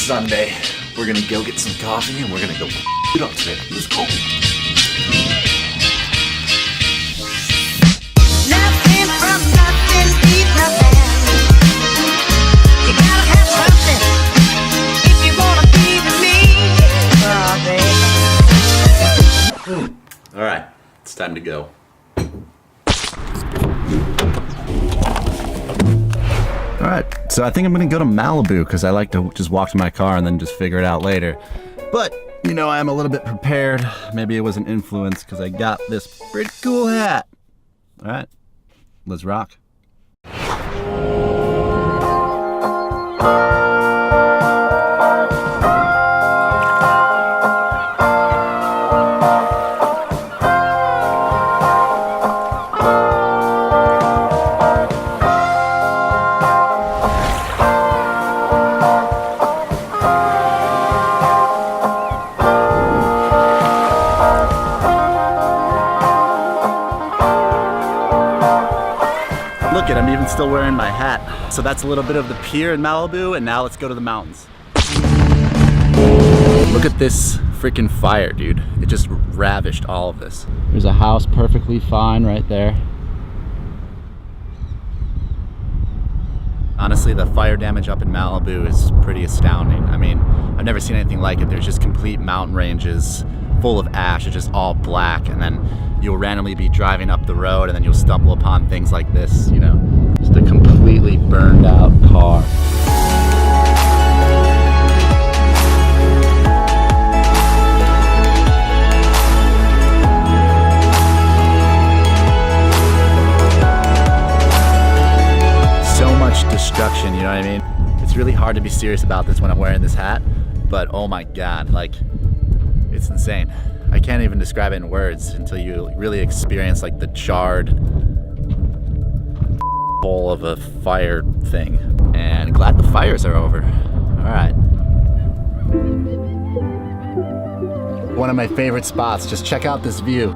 Sunday. We're gonna go get some coffee and we're gonna go it up today. Let's go. Nothing from nothing, leave nothing. You gotta have something if you wanna be with me. Oh, baby. All right, it's time to go. All right, so I think I'm gonna go to Malibu because I like to just walk to my car and then just figure it out later. But, you know, I'm a little bit prepared. Maybe it was an influence because I got this pretty cool hat. All right, let's rock. Look at, I'm even still wearing my hat. So that's a little bit of the pier in Malibu, and now let's go to the mountains. Look at this freaking fire, dude. It just ravished all of this. There's a house perfectly fine right there. Honestly, the fire damage up in Malibu is pretty astounding. I mean, I've never seen anything like it. There's just complete mountain ranges full of ash. It's just all black, and then you'll randomly be driving up the road and then you'll stumble upon things like this, you know, just a completely burned out car. So much destruction, you know what I mean? It's really hard to be serious about this when I'm wearing this hat, but oh my God, like, it's insane. I can't even describe it in words until you really experience like the charred bowl of a fire thing. And glad the fires are over. All right. One of my favorite spots, just check out this view.